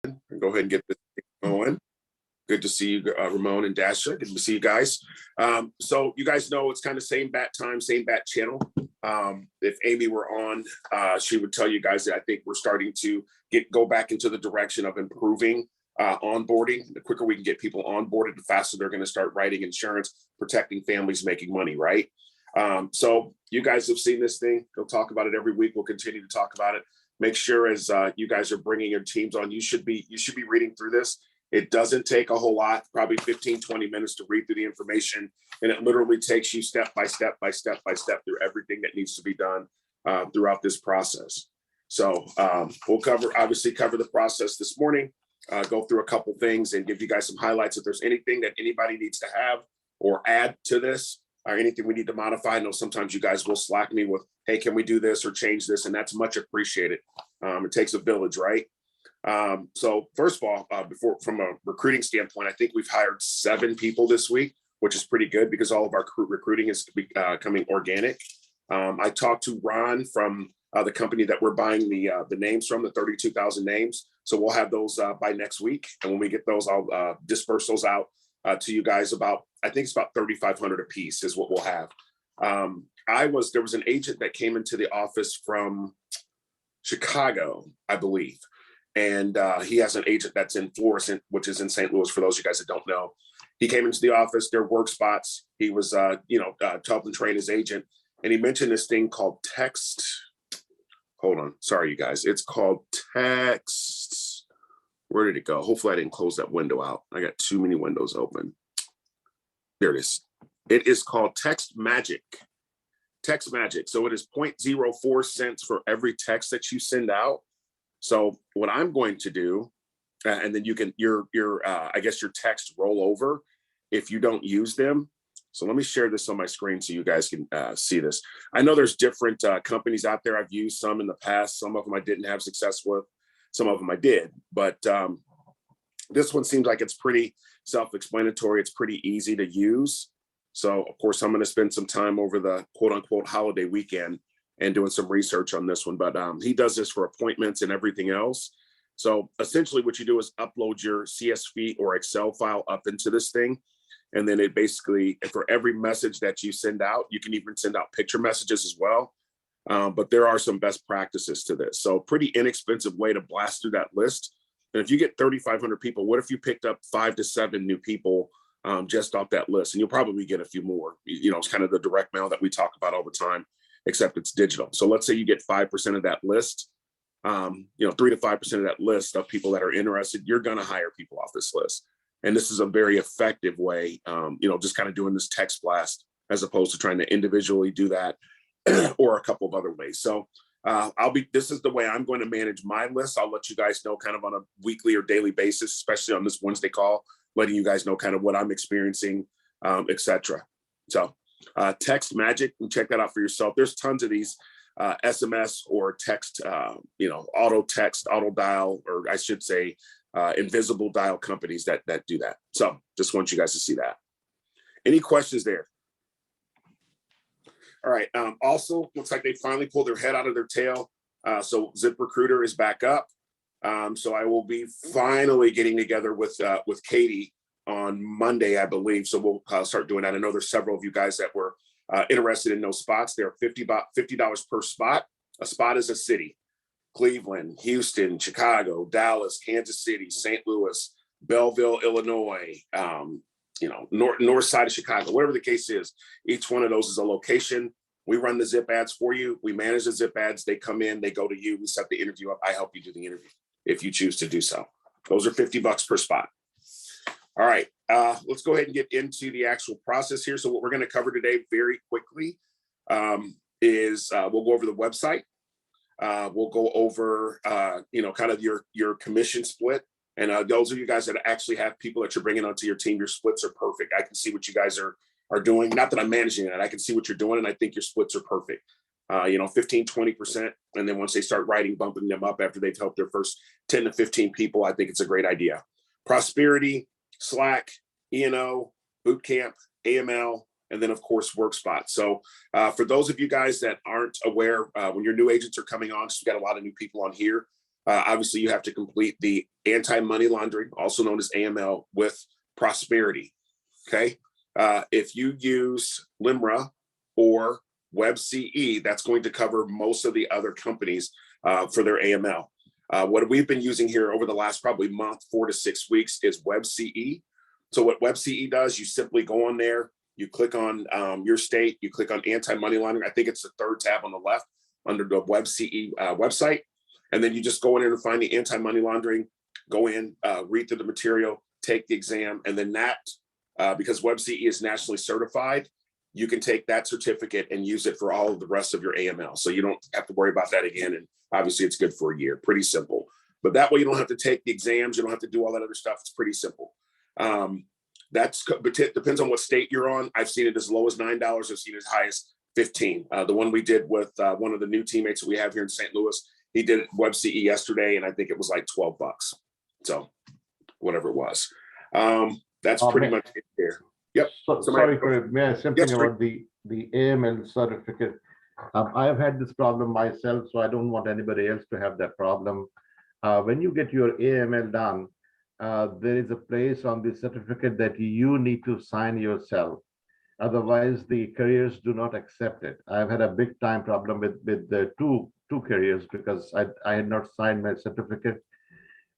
Go ahead and get this going. Good to see you, Ramon and Dasha. Good to see you guys. So you guys know it's kind of same bat time, same bat channel. If Amy were on, she would tell you guys that I think we're starting to go back into the direction of improving onboarding. The quicker we can get people onboarded, the faster they're going to start writing insurance, protecting families, making money, right? So you guys have seen this thing. We'll talk about it every week. We'll continue to talk about it. Make sure as you guys are bringing your teams on, you should be reading through this. It doesn't take a whole lot, probably 15, 20 minutes to read through the information. And it literally takes you step by step by step by step through everything that needs to be done throughout this process. So we'll obviously cover the process this morning, go through a couple things and give you guys some highlights. If there's anything that anybody needs to have or add to this or anything we need to modify, I know sometimes you guys will slack me with, hey, can we do this or change this? And that's much appreciated. It takes a village, right? So first of all, from a recruiting standpoint, I think we've hired 7 people this week, which is pretty good because all of our recruiting is becoming organic. I talked to Ron from the company that we're buying the names from, the 32,000 names. So we'll have those by next week. And when we get those, I'll disperse those out to you guys I think it's about 3,500 a piece is what we'll have. There was an agent that came into the office from Chicago, I believe. And he has an agent that's in Florissant, which is in St. Louis, for those of you guys that don't know. He came into the office, their work spots. He was, to help and train his agent. And he mentioned this thing called text. Hold on. Sorry, you guys. It's called text. Where did it go? Hopefully I didn't close that window out. I got too many windows open. There it is. It is called Text Magic. Text Magic. So it is 0.04 cents for every text that you send out. So what I'm going to do, and then you can your text roll over if you don't use them. So let me share this on my screen so you guys can see this. I know there's different companies out there. I've used some in the past. Some of them I didn't have success with. Some of them I did. But this one seems like it's pretty self-explanatory. It's pretty easy to use. So, of course, I'm going to spend some time over the quote-unquote holiday weekend and doing some research on this one. But he does this for appointments and everything else. So essentially what you do is upload your CSV or Excel file up into this thing. And then it basically, for every message that you send out, you can even send out picture messages as well. But there are some best practices to this. So pretty inexpensive way to blast through that list. And if you get 3,500 people, what if you picked up 5 to 7 new people just off that list? And you'll probably get a few more. It's kind of the direct mail that we talk about all the time, except it's digital. So let's say you get 5% of that list, 3 to 5% of that list of people that are interested, you're going to hire people off this list. And this is a very effective way, just kind of doing this text blast as opposed to trying to individually do that or a couple of other ways. So this is the way I'm going to manage my list. I'll let you guys know kind of on a weekly or daily basis, especially on this Wednesday call, letting you guys know kind of what I'm experiencing, etc. So Text Magic, and check that out for yourself. There's tons of these SMS or text, auto text, auto dial, or I should say invisible dial companies that do that. So just want you guys to see that. Any questions there? All right. Also, looks like they finally pulled their head out of their tail. So ZipRecruiter is back up. So I will be finally getting together with Katie on Monday, I believe. So we'll start doing that. I know there's several of you guys that were interested in those spots. They're $50 per spot. A spot is a city: Cleveland, Houston, Chicago, Dallas, Kansas City, St. Louis, Belleville, Illinois, north side of Chicago, whatever the case is. Each one of those is a location. We run the zip ads for you. We manage the zip ads. They come in, they go to you. We set the interview up. I help you do the interview if you choose to do so. Those are $50 per spot. All right, let's go ahead and get into the actual process here. So what we're going to cover today very quickly is we'll go over the website. We'll go over, kind of your commission split. And those of you guys that actually have people that you're bringing onto your team, your splits are perfect. I can see what you guys are doing. Not that I'm managing it. I can see what you're doing, and I think your splits are perfect. 15, 20%. And then once they start writing, bumping them up after they've helped their first 10 to 15 people, I think it's a great idea. Prosperity, Slack, E&O, Bootcamp, AML, and then, of course, WorkSpot. So for those of you guys that aren't aware, when your new agents are coming on, so we've got a lot of new people on here, Obviously, you have to complete the anti-money laundering, also known as AML, with Prosperity. Okay. If you use LIMRA or WebCE, that's going to cover most of the other companies for their AML. What we've been using here over the last probably month, 4 to 6 weeks, is WebCE. So what WebCE does, you simply go on there, you click on your state, you click on anti-money laundering. I think it's the third tab on the left under the WebCE website. And then you just go in there and find the anti-money laundering, go in, read through the material, take the exam, and then that, because WebCE is nationally certified, you can take that certificate and use it for all of the rest of your AML. So you don't have to worry about that again. And obviously it's good for a year, pretty simple. But that way you don't have to take the exams, you don't have to do all that other stuff. It's pretty simple. Depends on what state you're on. I've seen it as low as $9. I've seen it as high as 15. The one we did with one of the new teammates that we have here in St. Louis, he did WebCE yesterday, and I think it was like $12. So whatever it was. That's pretty much it here. Yep. Sorry, may I say something about the AML certificate? I have had this problem myself, so I don't want anybody else to have that problem. When you get your AML done, there is a place on the certificate that you need to sign yourself. Otherwise, the carriers do not accept it. I've had a big time problem with the two carriers because I had not signed my certificate.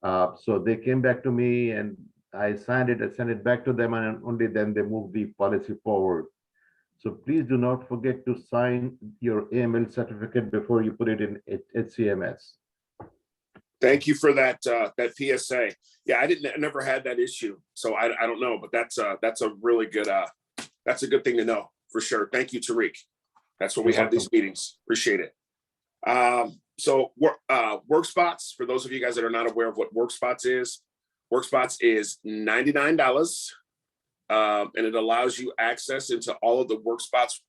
So they came back to me and I signed it, I sent it back to them, and only then they moved the policy forward. So please do not forget to sign your AML certificate before you put it in HCMS. Thank you for that that PSA. Yeah, I never had that issue, so I don't know, but that's a really good that's a good thing to know for sure. Thank you, Tariq. That's when we have these meetings. Appreciate it. So WorkSpots, for those of you guys that are not aware of what WorkSpots is $99, and it allows you access into all of the WorkSpots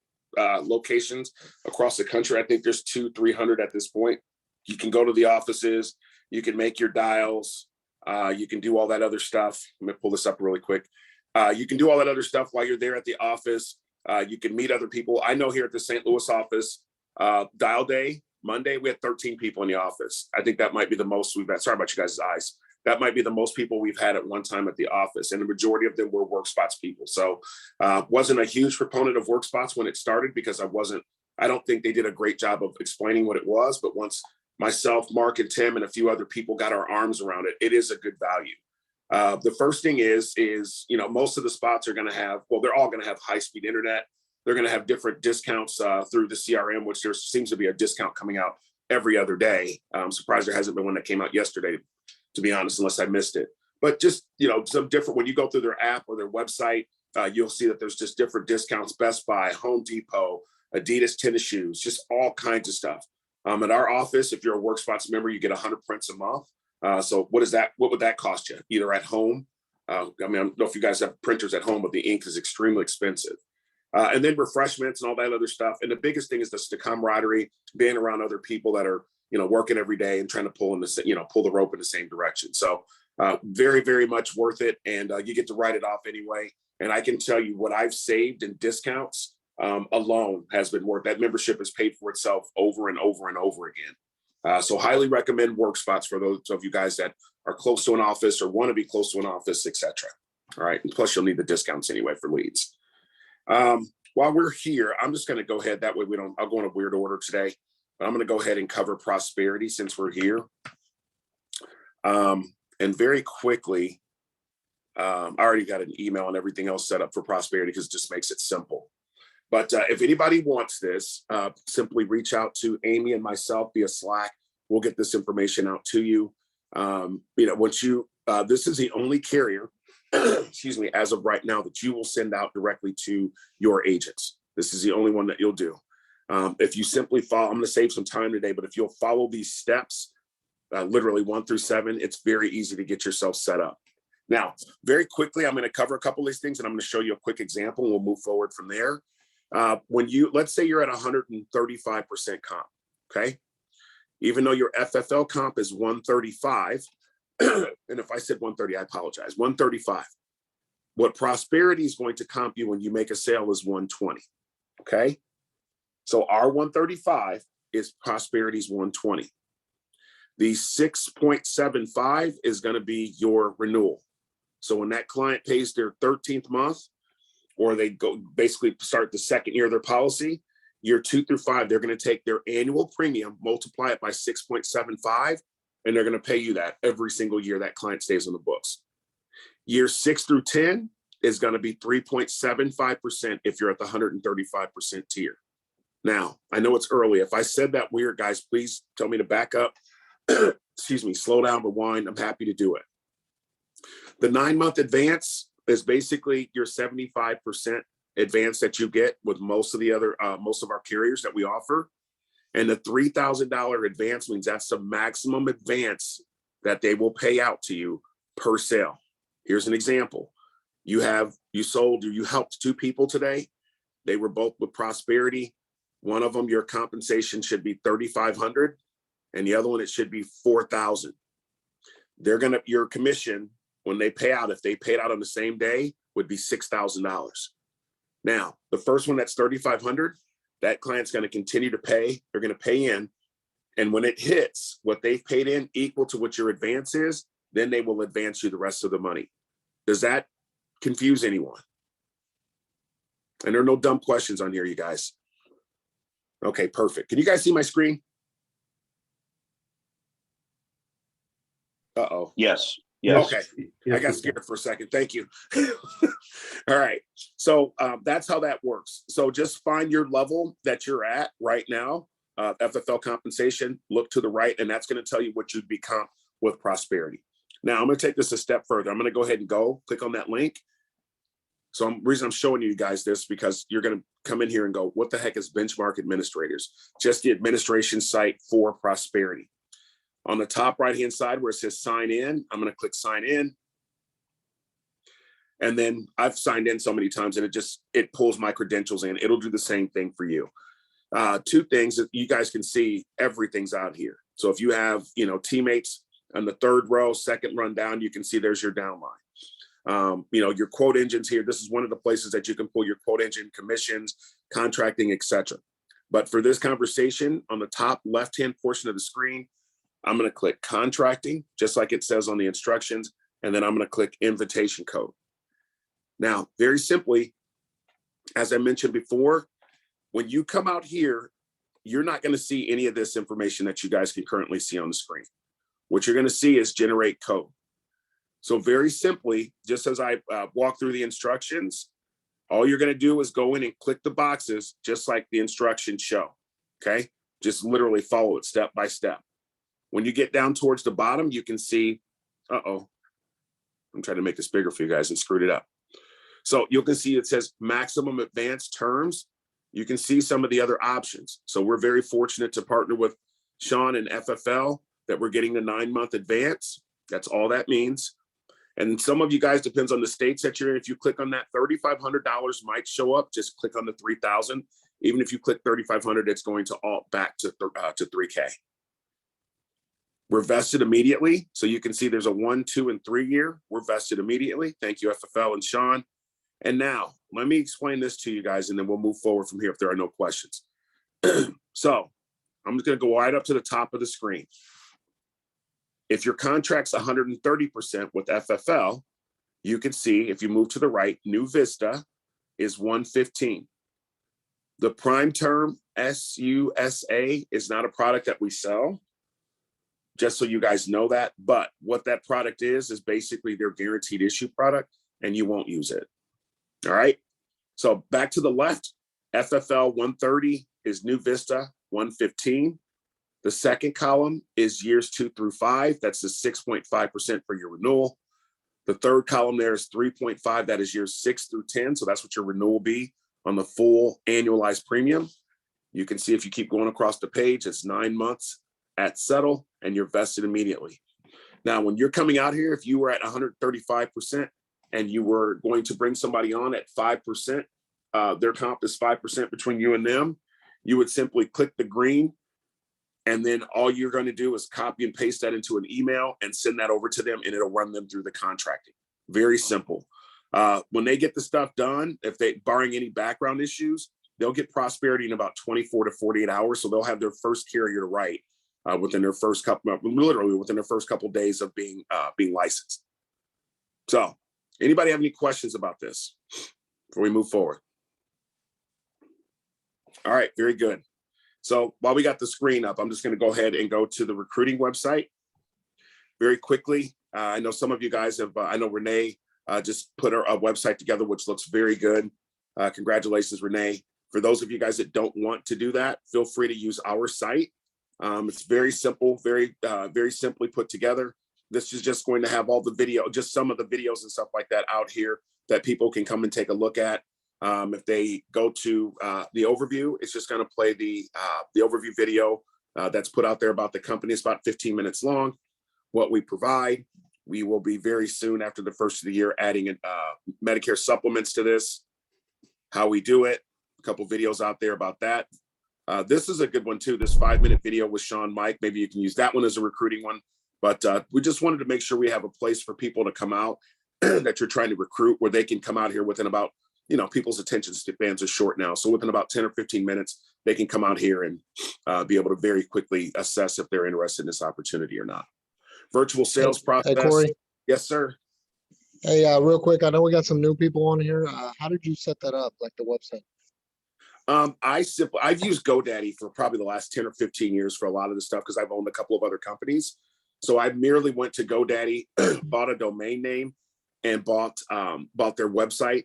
locations across the country. I think there's 200-300 at this point. You can go to the offices, you can make your dials, you can do all that other stuff. Let me pull this up really quick. You can do all that other stuff while you're there at the office. You can meet other people. I know here at the St. Louis office, dial day, Monday, we had 13 people in the office. I think that might be the most we've had. Sorry about you guys' eyes. That might be the most people we've had at one time at the office. And the majority of them were WorkSpots people. So wasn't a huge proponent of WorkSpots when it started because I don't think they did a great job of explaining what it was. But once myself, Mark, and Tim, and a few other people got our arms around it, it is a good value. The first thing is, most of the spots are going to have, well, they're all going to have high-speed internet. They're going to have different discounts through the CRM, which there seems to be a discount coming out every other day. I'm surprised there hasn't been one that came out yesterday, to be honest, unless I missed it. But just, some different, when you go through their app or their website, you'll see that there's just different discounts, Best Buy, Home Depot, Adidas tennis shoes, just all kinds of stuff. At our office, if you're a WorkSpots member, you get 100 prints a month. So what would that cost you? Either at home. I don't know if you guys have printers at home, but the ink is extremely expensive. And then refreshments and all that other stuff. And the biggest thing is the camaraderie, being around other people that are, working every day and trying to pull the rope in the same direction. So very, very much worth it. And you get to write it off anyway. And I can tell you what I've saved in discounts alone has been worth. That membership has paid for itself over and over and over again. So highly recommend WorkSpots for those of you guys that are close to an office or want to be close to an office, etc. All right. And plus you'll need the discounts anyway for leads. While we're here, I'm just going to go ahead. That way I'll go in a weird order today, but I'm going to go ahead and cover Prosperity since we're here. And very quickly, I already got an email and everything else set up for Prosperity because it just makes it simple. But if anybody wants this, simply reach out to Amy and myself via Slack. We'll get this information out to you. This is the only carrier, excuse me, as of right now that you will send out directly to your agents. This is the only one that you'll do. If you simply follow, I'm going to save some time today, but if you'll follow these steps, literally 1 through 7, it's very easy to get yourself set up. Now, very quickly, I'm going to cover a couple of these things and I'm going to show you a quick example and we'll move forward from there. Let's say you're at 135% comp, okay? Even though your FFL comp is 135, and if I said 130, I apologize, 135. What Prosperity is going to comp you when you make a sale is 120, okay? So our 135 is Prosperity's 120. The 6.75 is going to be your renewal. So when that client pays their 13th month, or they go basically start the second year of their policy, year 2 through 5, they're going to take their annual premium, multiply it by 6.75, and they're going to pay you that every single year that client stays on the books. Year 6 through 10 is going to be 3.75% if you're at the 135% tier. Now, I know it's early. If I said that weird, guys, please tell me to back up. Excuse me, slow down, rewind. I'm happy to do it. The 9-month advance is basically your 75% advance that you get with most of our carriers that we offer. And the $3,000 advance means that's the maximum advance that they will pay out to you per sale. Here's an example. You helped 2 people today. They were both with Prosperity. One of them, your compensation should be $3,500, and the other one, it should be $4,000. Your commission, when they pay out, if they paid out on the same day, would be $6,000. Now, the first one that's $3,500, that client's going to continue to pay. They're going to pay in. And when it hits what they've paid in equal to what your advance is, then they will advance you the rest of the money. Does that confuse anyone? And there are no dumb questions on here, you guys. Okay, perfect. Can you guys see my screen? Uh-oh. Yes. Yes. Okay. Yes, I got scared for a second. Thank you. All right. So that's how that works. So just find your level that you're at right now. FFL compensation, look to the right, and that's going to tell you what you'd become with Prosperity. Now, I'm going to take this a step further. I'm going to go ahead and click on that link. So the reason I'm showing you guys this, because you're going to come in here and go, what the heck is Benchmark Administrators? Just the administration site for Prosperity. On the top right-hand side where it says sign in, I'm going to click sign in. And then I've signed in so many times and it pulls my credentials in. It'll do the same thing for you. 2 things that you guys can see, everything's out here. So if you have, teammates on the 3rd row, 2nd run down, you can see there's your downline. Your quote engines here. This is one of the places that you can pull your quote engine, commissions, contracting, etc. But for this conversation, on the top left-hand portion of the screen, I'm going to click contracting, just like it says on the instructions, and then I'm going to click invitation code. Now, very simply, as I mentioned before, when you come out here, you're not going to see any of this information that you guys can currently see on the screen. What you're going to see is generate code. So very simply, just as I walk through the instructions, all you're going to do is go in and click the boxes just like the instructions show, okay? Just literally follow it step by step. When you get down towards the bottom, you can see, I'm trying to make this bigger for you guys and screwed it up. So you can see it says maximum advance terms. You can see some of the other options. So we're very fortunate to partner with Sean and FFL that we're getting the 9-month advance. That's all that means. And some of you guys, depends on the states that you're in. If you click on that, $3,500 might show up. Just click on the 3,000. Even if you click 3,500, it's going to alt back to 3K. We're vested immediately. So you can see there's a 1, 2, and 3 year. We're vested immediately. Thank you, FFL and Sean. And now let me explain this to you guys, and then we'll move forward from here if there are no questions. So I'm just going to go right up to the top of the screen. If your contract's 130% with FFL, you can see if you move to the right, New Vista is 115. The prime term SUSA is not a product that we sell, just so you guys know that. But what that product is basically their guaranteed issue product, and you won't use it. All right. So back to the left, FFL 130 is New Vista 115. The second column is years 2 through 5. That's the 6.5% for your renewal. The third column there is 3.5. That is years 6 through 10. So that's what your renewal will be on the full annualized premium. You can see if you keep going across the page, it's 9 months at settle and you're vested immediately. Now, when you're coming out here, if you were at 135% and you were going to bring somebody on at 5%, their comp is 5% between you and them, you would simply click the green. And then all you're going to do is copy and paste that into an email and send that over to them, and it'll run them through the contracting. Very simple. When they get the stuff done, if they, barring any background issues, they'll get Prosperity in about 24 to 48 hours. So they'll have their first carrier to write within their first couple, literally within their first couple of days of being licensed. So, anybody have any questions about this before we move forward? All right, very good. So while we got the screen up, I'm just going to go ahead and go to the recruiting website very quickly. I know some of you guys have, I know Renee just put a website together, which looks very good. Congratulations, Renee. For those of you guys that don't want to do that, feel free to use our site. It's very simple, very simply put together. This is just going to have all the video, just some of the videos and stuff like that out here that people can come and take a look at. If they go to the overview, it's just going to play the overview video that's put out there about the company. It's about 15 minutes long. What we provide, we will be very soon after the first of the year adding Medicare supplements to this, how we do it, a couple videos out there about that. This is a good one too, this 5-minute video with Sean Mike. Maybe you can use that one as a recruiting one. But we just wanted to make sure we have a place for people to come out that you're trying to recruit, where they can come out here within about, people's attention spans are short now. So within about 10 or 15 minutes, they can come out here and be able to very quickly assess if they're interested in this opportunity or not. Virtual sales process. Hey, Corey. Yes, sir. Hey, real quick, I know we got some new people on here. How did you set that up, like the website? I've used GoDaddy for probably the last 10 or 15 years for a lot of the stuff, because I've owned a couple of other companies. So I merely went to GoDaddy, bought a domain name, and bought their website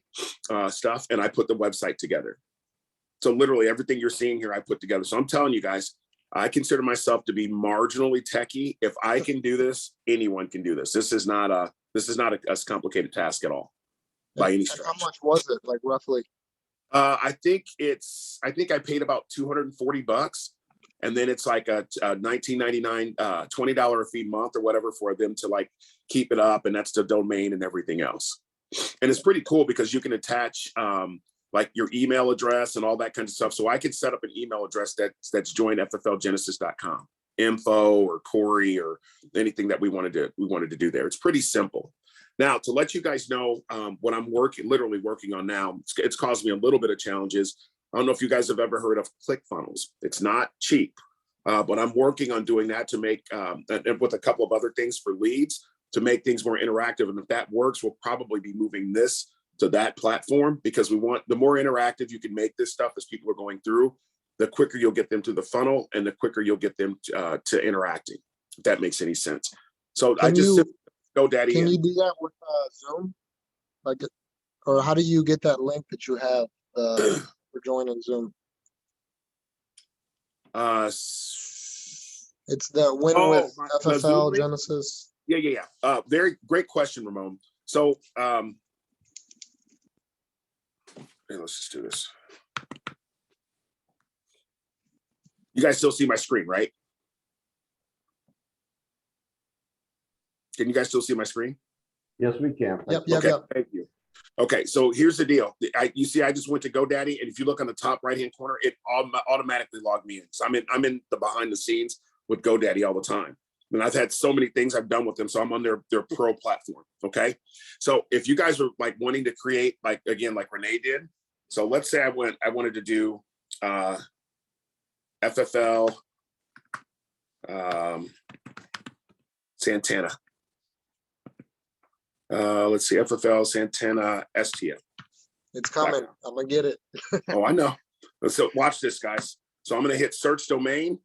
stuff, and I put the website together. So literally everything you're seeing here, I put together. So I'm telling you guys, I consider myself to be marginally techie. If I can do this, anyone can do this. This is not a complicated task at all, by any stretch. How much was it, like roughly? I think I paid about $240, and then it's like a $19.99, $20 a fee month or whatever for them to like keep it up, and that's the domain and everything else. And it's pretty cool because you can attach like your email address and all that kind of stuff. So I could set up an email address that's joinfflgenesis.com, info or Corey or anything that we wanted to do there. It's pretty simple. Now, to let you guys know what I'm literally working on now, it's caused me a little bit of challenges. I don't know if you guys have ever heard of ClickFunnels. It's not cheap, but I'm working on doing that to make, and with a couple of other things for leads, to make things more interactive. And if that works, we'll probably be moving this to that platform, because we want, the more interactive you can make this stuff as people are going through, the quicker you'll get them to the funnel and the quicker you'll get them to interacting, if that makes any sense. So GoDaddy. Can you do that with Zoom? Like, or how do you get that link that you have for joining Zoom? It's the win with FFL Genesis. Yeah. Very great question, Ramon. So let's just do this. You guys still see my screen, right? Can you guys still see my screen? Yes, we can. Yep. Thank you. Okay, so here's the deal. You see, I just went to GoDaddy, and if you look on the top right-hand corner, it automatically logged me in. So I'm in the behind the scenes with GoDaddy all the time. And I've had so many things I've done with them. So I'm on their pro platform. Okay. So if you guys are like wanting to create, like, again, like Renee did. So let's say I wanted to do FFL Santana. Let's see, FFL Santana STL. It's coming. I'm gonna get it. Oh, I know. So watch this, guys. So I'm gonna hit search domain,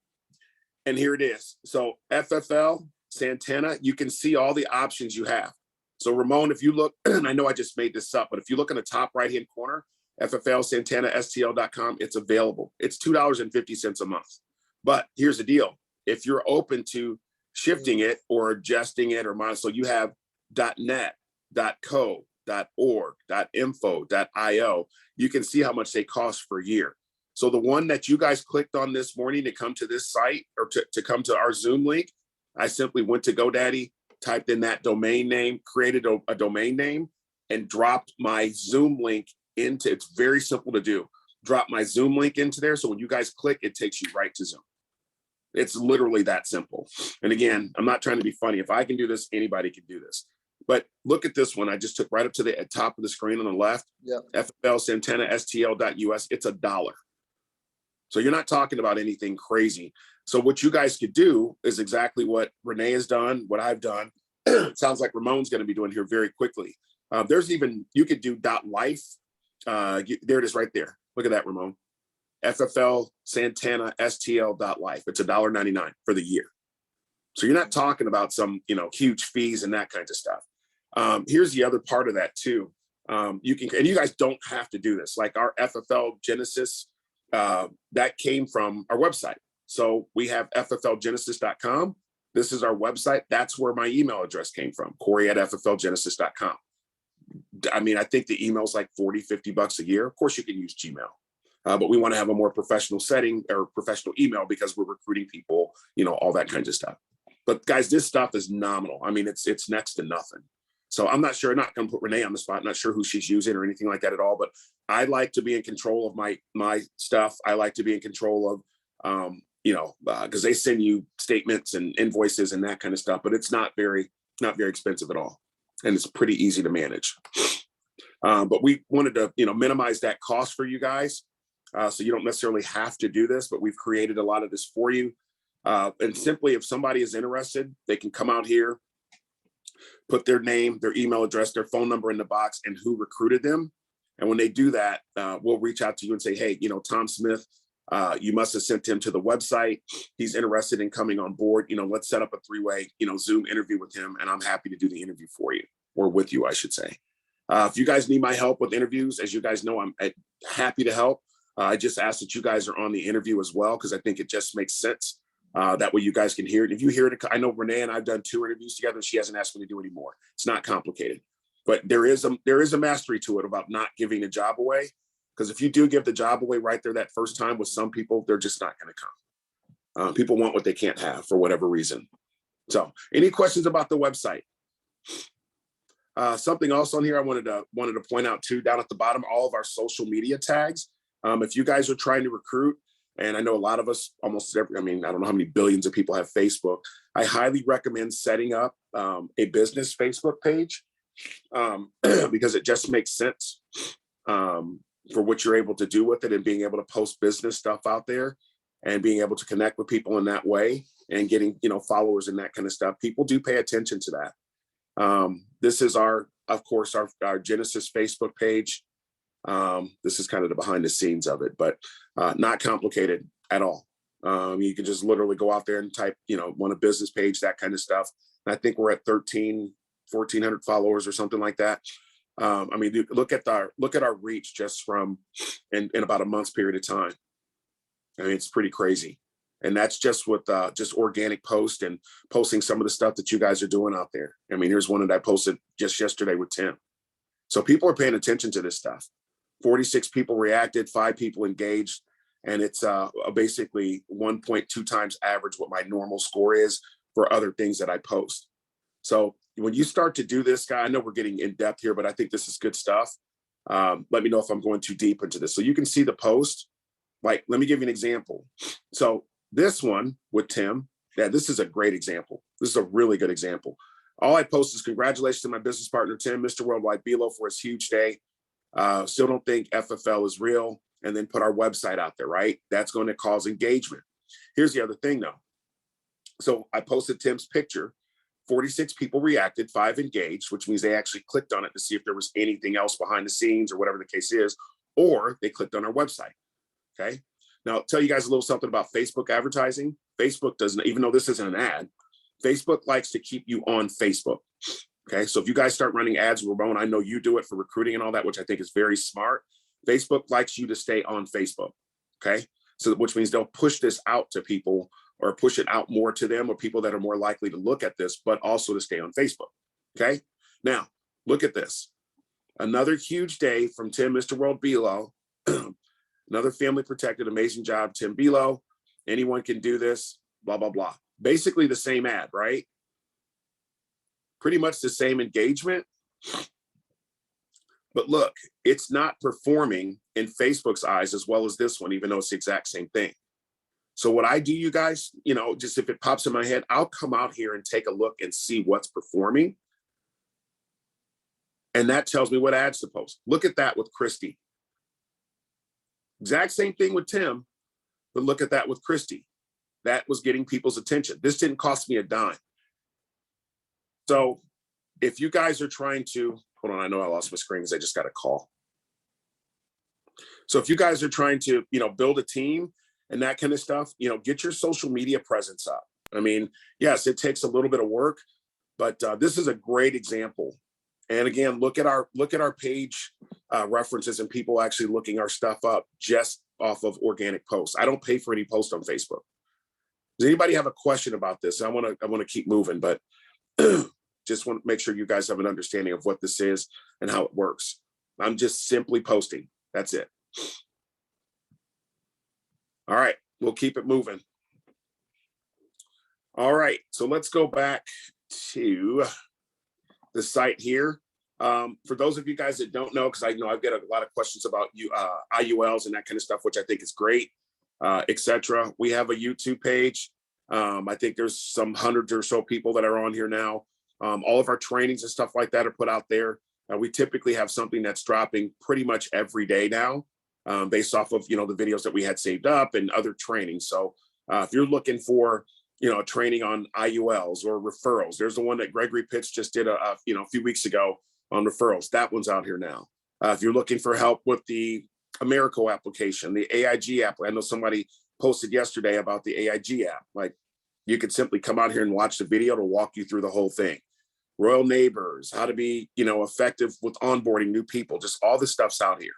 and here it is. So FFL Santana, you can see all the options you have. So Ramon, if you look, and I know I just made this up, but if you look in the top right-hand corner, FFL Santana STL.com, it's available. It's $2.50 a month. But here's the deal. If you're open to shifting it or adjusting it or so you have .net, .co, .org, .info, .io, you can see how much they cost per year. So the one that you guys clicked on this morning to come to this site or to come to our Zoom link, I simply went to GoDaddy, typed in that domain name, created a domain name, and dropped my Zoom link into, it's very simple to do. Drop my Zoom link into there. So when you guys click, it takes you right to Zoom. It's literally that simple. And again, I'm not trying to be funny. If I can do this, anybody can do this. But look at this one. I just took right up to the top of the screen on the left. Yeah. FFL Santana STL.us. It's $1. So you're not talking about anything crazy. So what you guys could do is exactly what Renee has done, what I've done. It sounds like Ramon's going to be doing here very quickly. There's even, you could do .life. There it is right there. Look at that, Ramon. FFL Santana STL.life. It's $1.99 for the year. So you're not talking about some, huge fees and that kind of stuff. Here's the other part of that too. You can, and you guys don't have to do this. Like our FFL Genesis, that came from our website. So we have fflgenesis.com. This is our website. That's where my email address came from, Corey@fflgenesis.com. I mean, I think the email's like $40-50 a year. Of course, you can use Gmail, but we want to have a more professional setting or professional email because we're recruiting people, all that kinds of stuff. But guys, this stuff is nominal. I mean, it's next to nothing. So I'm not sure, I'm not going to put Renee on the spot, not sure who she's using or anything like that at all, but I like to be in control of my stuff. I like to be in control of, because they send you statements and invoices and that kind of stuff, but it's not very expensive at all. And it's pretty easy to manage. But we wanted to, minimize that cost for you guys. So you don't necessarily have to do this, but we've created a lot of this for you. And simply, if somebody is interested, they can come out here, put their name, their email address, their phone number in the box and who recruited them. And when they do that, we'll reach out to you and say, hey, Tom Smith, you must have sent him to the website. He's interested in coming on board. Let's set up a 3-way, Zoom interview with him. And I'm happy to do the interview for you, or with you, I should say. If you guys need my help with interviews, as you guys know, I'm happy to help. I just ask that you guys are on the interview as well, because I think it just makes sense. That way you guys can hear it. If you hear it, I know Renee and I've done 2 interviews together, and she hasn't asked me to do any more. It's not complicated, but there is a mastery to it about not giving a job away. Because if you do give the job away right there that first time, with some people, they're just not going to come. People want what they can't have for whatever reason. So any questions about the website? Something else on here I wanted to point out too, down at the bottom, all of our social media tags. If you guys are trying to recruit, and I know a lot of us, almost every, I don't know how many billions of people have Facebook. I highly recommend setting up a business Facebook page because it just makes sense for what you're able to do with it, and being able to post business stuff out there and being able to connect with people in that way and getting, followers and that kind of stuff. People do pay attention to that. This is of course, our Genesis Facebook page. This is kind of the behind the scenes of it, but not complicated at all. You can just literally go out there and type, want a business page, that kind of stuff. And I think we're at 1,400 followers or something like that. Dude, look at our reach just from in about a month's period of time. It's pretty crazy. And that's just with just organic post and posting some of the stuff that you guys are doing out there. Here's one that I posted just yesterday with Tim. So people are paying attention to this stuff. 46 people reacted, 5 people engaged, and it's basically 1.2 times average what my normal score is for other things that I post. So when you start to do this, guy, I know we're getting in depth here, but I think this is good stuff. Let me know if I'm going too deep into this. So you can see the post. Like, let me give you an example. So this one with Tim, this is a great example. This is a really good example. All I post is congratulations to my business partner, Tim, Mr. Worldwide Belo, for his huge day. Still don't think FFL is real, and then put our website out there, right? That's going to cause engagement. Here's the other thing though. So I posted Tim's picture, 46 people reacted, 5 engaged, which means they actually clicked on it to see if there was anything else behind the scenes or whatever the case is, or they clicked on our website. Okay. Now I'll tell you guys a little something about Facebook advertising. Facebook doesn't, even though this isn't an ad, Facebook likes to keep you on Facebook. Okay. So if you guys start running ads, Ramon, I know you do it for recruiting and all that, which I think is very smart. Facebook likes you to stay on Facebook. Okay. So which means they'll push this out to people, or push it out more to them, or people that are more likely to look at this, but also to stay on Facebook. Okay. Now look at this. Another huge day from Tim, Mr. World Belo. Another family protected, amazing job, Tim Belo. Anyone can do this, blah, blah, blah. Basically the same ad, right? Pretty much the same engagement. But look, it's not performing in Facebook's eyes as well as this one, even though it's the exact same thing. So what I do, you guys, just if it pops in my head, I'll come out here and take a look and see what's performing. And that tells me what ads to post. Look at that with Christy. Exact same thing with Tim, but look at that with Christy. that was getting people's attention. This didn't cost me a dime. So if you guys are trying to, hold on, I know I lost my screen because I just got a call. So if you guys are trying to, build a team and that kind of stuff, get your social media presence up. I mean, yes, it takes a little bit of work, but this is a great example. And again, look at our page references and people actually looking our stuff up just off of organic posts. I don't pay for any posts on Facebook. Does anybody have a question about this? I want to keep moving, but just want to make sure you guys have an understanding of what this is and how it works. I'm just simply posting. That's it. All right, we'll keep it moving. All right, so let's go back to the site here. For those of you guys that don't know, because I know I've got a lot of questions about IULs and that kind of stuff, which I think is great, etc. We have a YouTube page. I think there's some hundreds or so people that are on here now. All of our trainings and stuff like that are put out there. We typically have something that's dropping pretty much every day now, based off of the videos that we had saved up and other trainings. So if you're looking for training on IULs or referrals, there's the one that Gregory Pitts just did a few weeks ago on referrals. That one's out here now. If you're looking for help with the Americo application, the AIG app, I know somebody posted yesterday about the AIG app. Like, you could simply come out here and watch the video to walk you through the whole thing. Royal Neighbors, how to be effective with onboarding new people, just all this stuff's out here.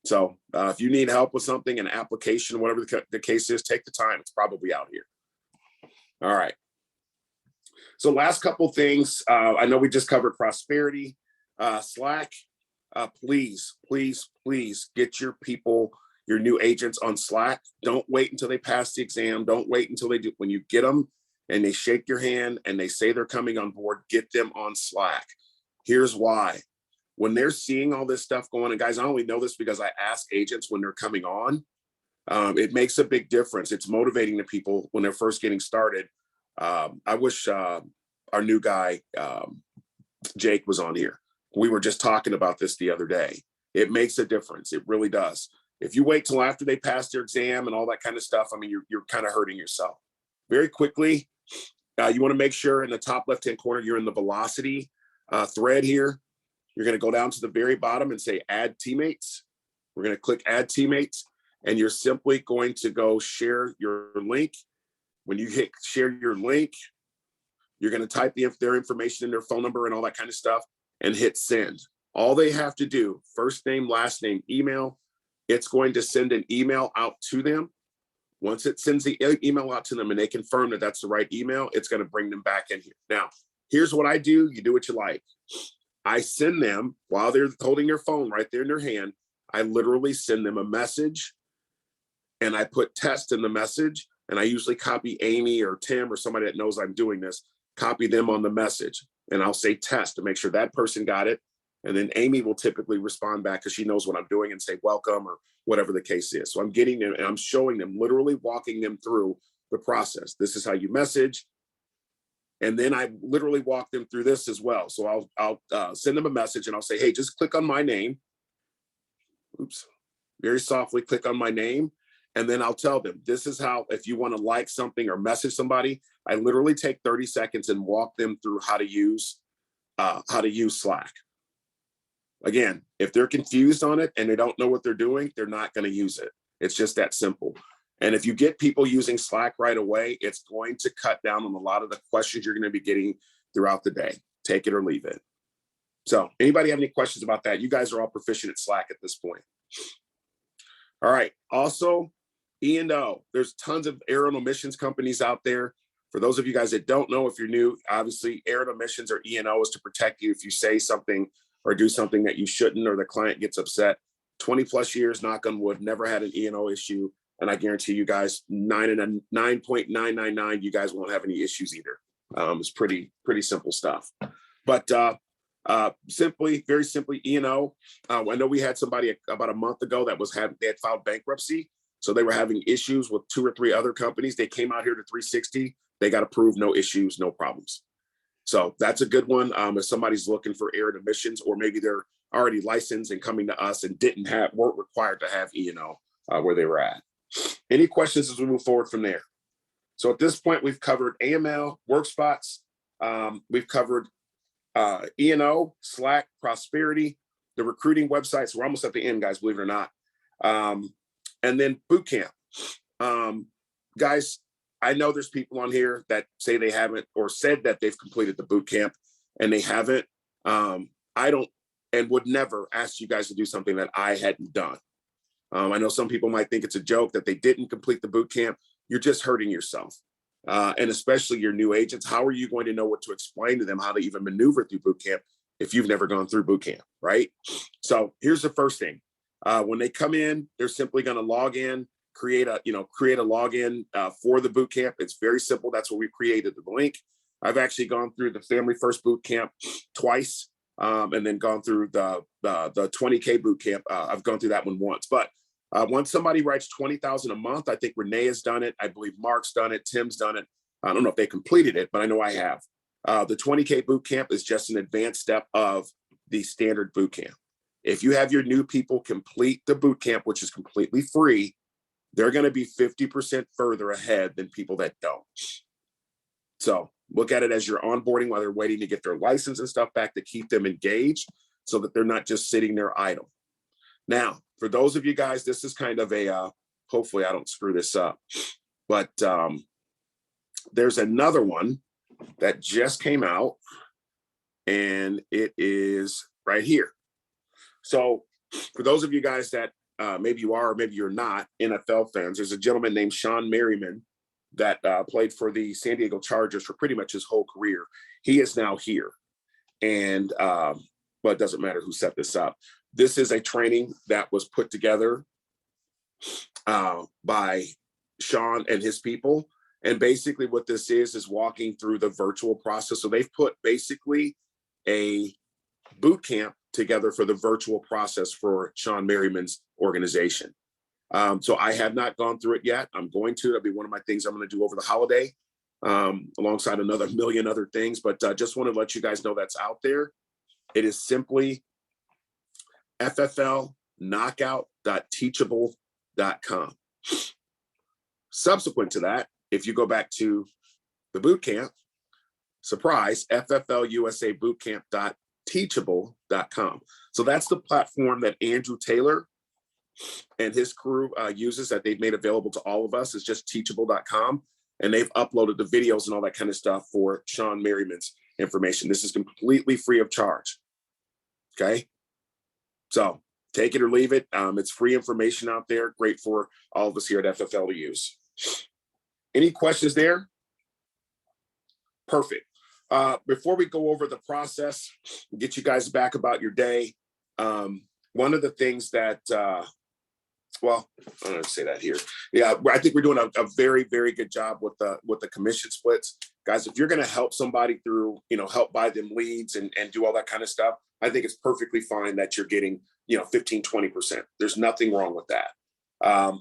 So if you need help with something, an application, whatever the case is, take the time. It's probably out here. All right. So last couple things. I know we just covered prosperity. Slack. Please get your people, your new agents on Slack. Don't wait until they pass the exam. Don't wait until they do. When you get them and they shake your hand and they say they're coming on board, get them on Slack. Here's why. When they're seeing all this stuff going on, and guys, I only know this because I ask agents when they're coming on. It makes a big difference. It's motivating to people when they're first getting started. I wish our new guy, Jake, was on here. We were just talking about this the other day. It makes a difference. It really does. If you wait till after they pass their exam and all that kind of stuff, I mean, you're kind of hurting yourself. Very quickly, you want to make sure in the top left-hand corner, you're in the velocity thread here. You're going to go down to the very bottom and say add teammates. We're going to click add teammates, and you're simply going to go share your link. When you hit share your link, you're going to type their information in, their phone number and all that kind of stuff, and hit send. All they have to do, first name, last name, email, it's going to send an email out to them. Once it sends the email out to them and they confirm that that's the right email, it's going to bring them back in here. Now, here's what I do. You do what you like. I send them, while they're holding their phone right there in their hand, I literally send them a message, and I put test in the message, and I usually copy Amy or Tim or somebody that knows I'm doing this, copy them on the message, and I'll say test to make sure that person got it. And then Amy will typically respond back because she knows what I'm doing and say welcome or whatever the case is. So I'm getting them and I'm showing them, literally walking them through the process. This is how you message. And then I literally walk them through this as well. So I'll send them a message and I'll say, hey, just click on my name. Oops. Very softly click on my name. And then I'll tell them, this is how, if you want to like something or message somebody, I literally take 30 seconds and walk them through how to use Slack. Again, if they're confused on it and they don't know what they're doing, they're not going to use it. It's just that simple. And if you get people using Slack right away, it's going to cut down on a lot of the questions you're going to be getting throughout the day. Take it or leave it. So anybody have any questions about that? You guys are all proficient at Slack at this point. All right. Also, E&O. There's tons of error and omissions companies out there. For those of you guys that don't know, if you're new, obviously error and omissions or E&O is to protect you if you say something or do something that you shouldn't, or the client gets upset. 20 plus years, knock on wood, never had an E&O issue. And I guarantee you guys 9.999, you guys won't have any issues either. It's pretty simple stuff. But very simply, E&O. I know we had somebody about a month ago that they had filed bankruptcy. So they were having issues with 2 or 3 other companies. They came out here to 360. They got approved, no issues, no problems. So that's a good one. If somebody's looking for error and omissions, or maybe they're already licensed and coming to us and weren't required to have E&O where they were at. Any questions as we move forward from there? So at this point, we've covered AML, work spots. We've covered E&O, Slack, Prosperity, the recruiting websites. We're almost at the end, guys, believe it or not. And then boot camp. Guys, I know there's people on here that say they haven't or said that they've completed the boot camp and they haven't. I don't and would never ask you guys to do something that I hadn't done. I know some people might think it's a joke that they didn't complete the boot camp. You're just hurting yourself. And especially your new agents, how are you going to know what to explain to them, how to even maneuver through boot camp if you've never gone through boot camp, right? So here's the first thing. When they come in, they're simply going to log in, create a login for the boot camp. It's very simple. That's what we created the link. I've actually gone through the Family First boot camp twice, and then gone through the 20K boot camp. I've gone through that one once, but once somebody writes 20,000 a month, I think Renee has done it. I believe Mark's done it. Tim's done it. I don't know if they completed it, but I know I have. The 20K boot camp is just an advanced step of the standard boot camp. If you have your new people complete the boot camp, which is completely free, they're going to be 50% further ahead than people that don't. So look at it as you're onboarding while they're waiting to get their license and stuff back to keep them engaged so that they're not just sitting there idle. Now, for those of you guys, this is kind of a, hopefully I don't screw this up, but there's another one that just came out and it is right here. So for those of you guys that maybe you are or maybe you're not NFL fans, there's a gentleman named Sean Merriman that played for the San Diego Chargers for pretty much his whole career. He is now here. And well, it doesn't matter who set this up. This is a training that was put together by Sean and his people. And basically what this is walking through the virtual process. So they've put basically a boot camp together for the virtual process for Sean Merriman's organization. So I have not gone through it yet. I'm going to. That'll be one of my things I'm going to do over the holiday, alongside another million other things. But just want to let you guys know that's out there. It is simply fflknockout.teachable.com. Subsequent to that, if you go back to the boot camp, surprise, fflusabootcamp.teachable.com. So that's the platform that Andrew Taylor and his crew uses that they've made available to all of us. It's just teachable.com. And they've uploaded the videos and all that kind of stuff for Sean Merriman's information. This is completely free of charge. Okay. So take it or leave it. It's free information out there. Great for all of us here at FFL to use. Any questions there? Perfect. Before we go over the process, get you guys back about your day. One of the things that, well, I'm going to say that here. Yeah, I think we're doing a very, very good job with the commission splits. Guys, if you're going to help somebody through, help buy them leads and do all that kind of stuff, I think it's perfectly fine that you're getting, 15, 20%. There's nothing wrong with that.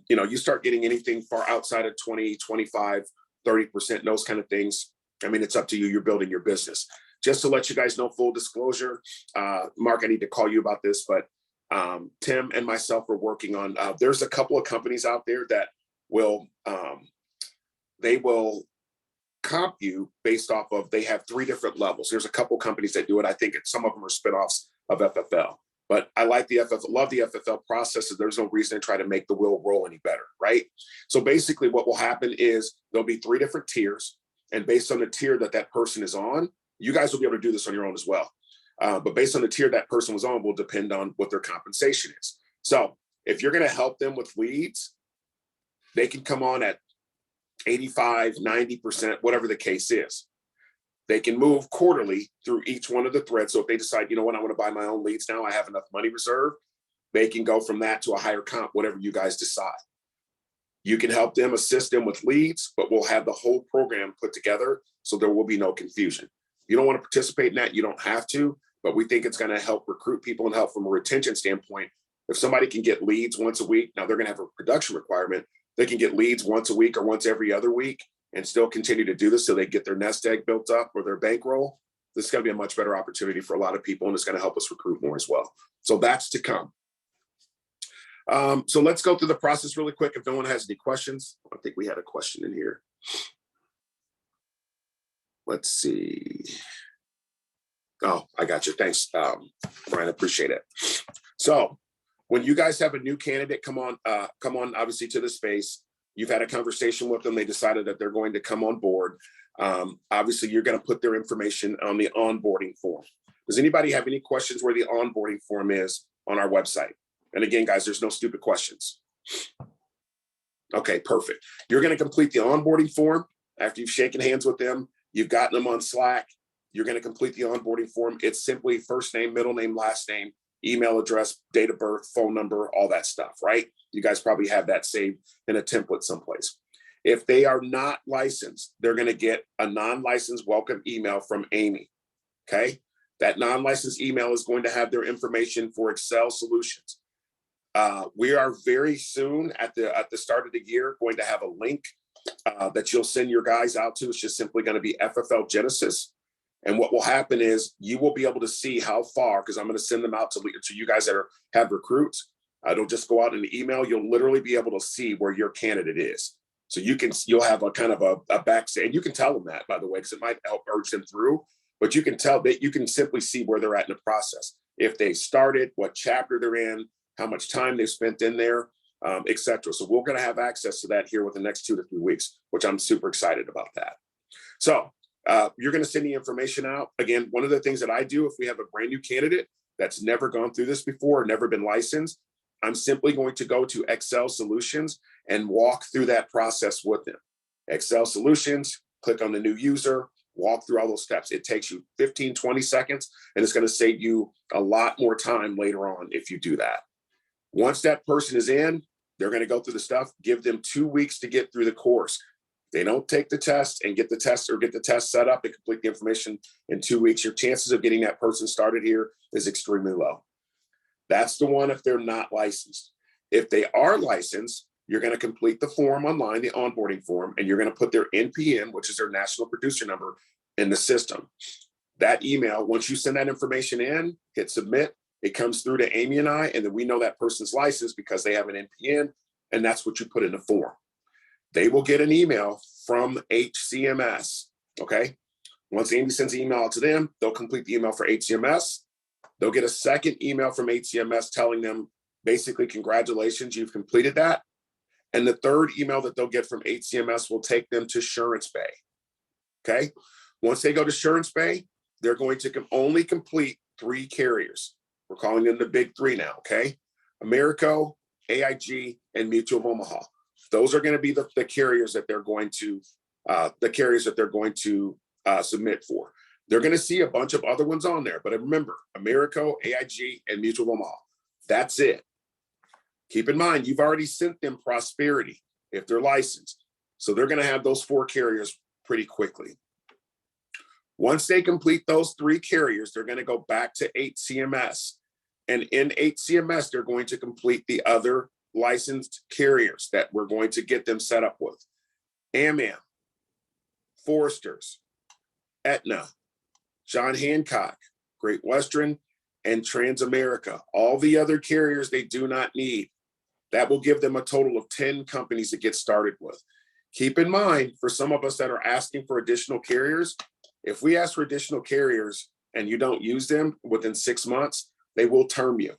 You start getting anything far outside of 20, 25, 30%, those kind of things. I mean, it's up to you. You're building your business. Just to let you guys know, full disclosure, Mark, I need to call you about this, but Tim and myself are working on, there's a couple of companies out there that will, they will comp you based off of, they have 3 different levels. There's a couple companies that do it. I think some of them are spinoffs of FFL, but I like the FFL, love the FFL process. There's no reason to try to make the wheel roll any better, right? So basically what will happen is there'll be 3 different tiers, and based on the tier that person is on, you guys will be able to do this on your own as well. But based on the tier that person was on will depend on what their compensation is. So if you're going to help them with leads, they can come on at 85, 90%, whatever the case is. They can move quarterly through each one of the threads. So if they decide, you know what, I want to buy my own leads now, I have enough money reserved, they can go from that to a higher comp, whatever you guys decide. You can help them, assist them with leads, but we'll have the whole program put together so there will be no confusion. If you don't want to participate in that, you don't have to, but we think it's going to help recruit people and help from a retention standpoint. If somebody can get leads once a week, now they're going to have a production requirement. They can get leads once a week or once every other week and still continue to do this so they get their nest egg built up or their bankroll. This is going to be a much better opportunity for a lot of people, and it's going to help us recruit more as well. So that's to come. So let's go through the process really quick. If no one has any questions, I think we had a question in here. let's see. Oh, I got you. Thanks, Brian. I appreciate it. So when you guys have a new candidate come on, obviously to the space, you've had a conversation with them. They decided that they're going to come on board. Obviously, you're going to put their information on the onboarding form. Does anybody have any questions where the onboarding form is on our website? And again, guys, there's no stupid questions. Okay, perfect. You're going to complete the onboarding form after you've shaken hands with them. You've gotten them on Slack. You're going to complete the onboarding form. It's simply first name, middle name, last name, email address, date of birth, phone number, all that stuff, right? You guys probably have that saved in a template someplace. If they are not licensed, they're going to get a non-licensed welcome email from Amy, okay? That non-licensed email is going to have their information for Excel solutions. We are very soon at the start of the year going to have a link that you'll send your guys out to. It's just simply going to be FFL Genesis. And what will happen is you will be able to see how far, because I'm going to send them out to you guys that have recruits. Don't just go out in the email. You'll literally be able to see where your candidate is. So you'll have a kind of a backstay, and you can tell them that, by the way, because it might help urge them through. But you can tell that you can simply see where they're at in the process. If they started, what chapter they're in, how much time they've spent in there, et cetera. So we're going to have access to that here within the next 2 to 3 weeks, which I'm super excited about that. So you're going to send the information out. Again, one of the things that I do if we have a brand new candidate that's never gone through this before, never been licensed, I'm simply going to go to Excel Solutions and walk through that process with them. Excel Solutions, click on the new user, walk through all those steps. It takes you 15, 20 seconds, and it's going to save you a lot more time later on if you do that. Once that person is in, they're going to go through the stuff, give them 2 weeks to get through the course. They don't take the test and get the test set up and complete the information in 2 weeks. Your chances of getting that person started here is extremely low. That's the one if they're not licensed. If they are licensed, you're going to complete the form online, the onboarding form, and you're going to put their NPN, which is their national producer number, in the system. That email, once you send that information in, hit submit, it comes through to Amy and I, and then we know that person's licensed because they have an NPN, and that's what you put in the form. They will get an email from HCMS, okay? Once Amy sends an email out to them, they'll complete the email for HCMS. They'll get a second email from HCMS telling them, basically, congratulations, you've completed that. And the third email that they'll get from HCMS will take them to Surance Bay, okay? Once they go to Surance Bay, they're going to only complete 3 carriers. We're calling them the big 3 now, okay? Americo, AIG, and Mutual of Omaha. Those are going to be the carriers that they're going to submit for. They're going to see a bunch of other ones on there, but remember, Americo, AIG, and Mutual of Omaha. That's it. Keep in mind, you've already sent them Prosperity if they're licensed. So they're going to have those 4 carriers pretty quickly. Once they complete those 3 carriers, they're going to go back to HCMS. And in HCMS, they're going to complete the other licensed carriers that we're going to get them set up with. AmAm, Foresters, Aetna, John Hancock, Great Western, and Transamerica. All the other carriers they do not need. That will give them a total of 10 companies to get started with. Keep in mind, for some of us that are asking for additional carriers, if we ask for additional carriers and you don't use them within 6 months, they will term you.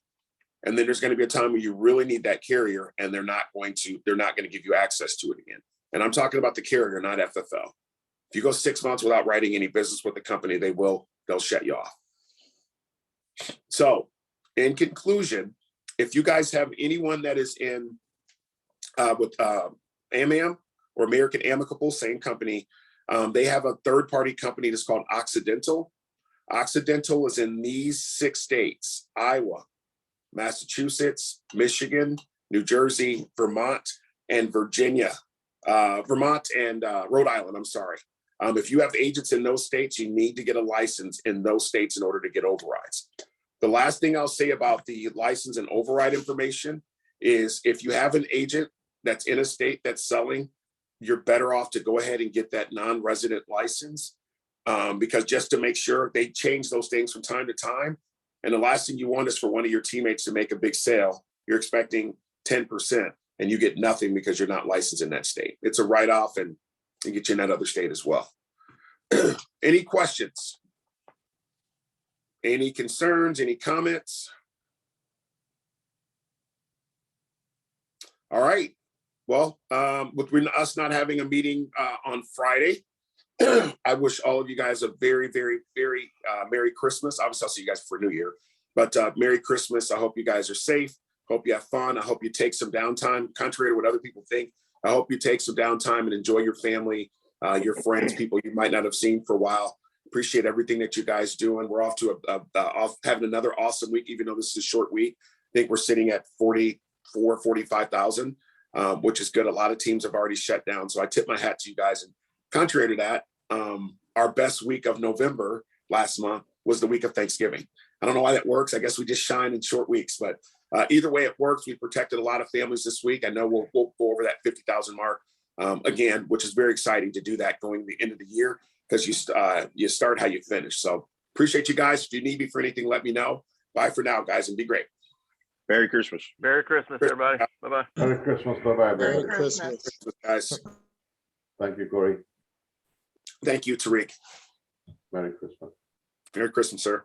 And then there's going to be a time where you really need that carrier and they're not going to give you access to it again. And I'm talking about the carrier, not FFL. If you go 6 months without writing any business with the company, they'll shut you off. So in conclusion, if you guys have anyone that is in with AmAm or American Amicable, same company, they have a third-party company that's called Occidental. Occidental is in these 6 states: Iowa, Massachusetts, Michigan, New Jersey, Vermont, and Virginia. Vermont and Rhode Island, I'm sorry. If you have agents in those states, you need to get a license in those states in order to get overrides. The last thing I'll say about the license and override information is if you have an agent that's in a state that's selling, you're better off to go ahead and get that non-resident license because just to make sure, they change those things from time to time. And the last thing you want is for one of your teammates to make a big sale. You're expecting 10% and you get nothing because you're not licensed in that state. It's a write-off and get you in that other state as well. Any questions? Any concerns? Any comments? All right. Well, with us not having a meeting on Friday, I wish all of you guys a very, very, very Merry Christmas. Obviously, I'll see you guys for New Year, but Merry Christmas. I hope you guys are safe. Hope you have fun. I hope you take some downtime, contrary to what other people think. I hope you take some downtime and enjoy your family, your friends, people you might not have seen for a while. Appreciate everything that you guys doing. We're off to off having another awesome week, even though this is a short week. I think we're sitting at 45,000, which is good. A lot of teams have already shut down. So I tip my hat to you guys. And contrary to that, our best week of November last month was the week of Thanksgiving. I don't know why that works. I guess we just shine in short weeks, but either way it works. We protected a lot of families this week. I know we'll go over that 50,000 mark again, which is very exciting to do that going to the end of the year, because you start how you finish. So appreciate you guys. If you need me for anything, let me know. Bye for now, guys, and be great. Merry Christmas. Merry Christmas, everybody. Bye-bye. Merry Christmas. Bye-bye. Merry everybody. Christmas. Guys, Thank you, Corey. thank you, Tariq. Merry Christmas. Merry Christmas, sir.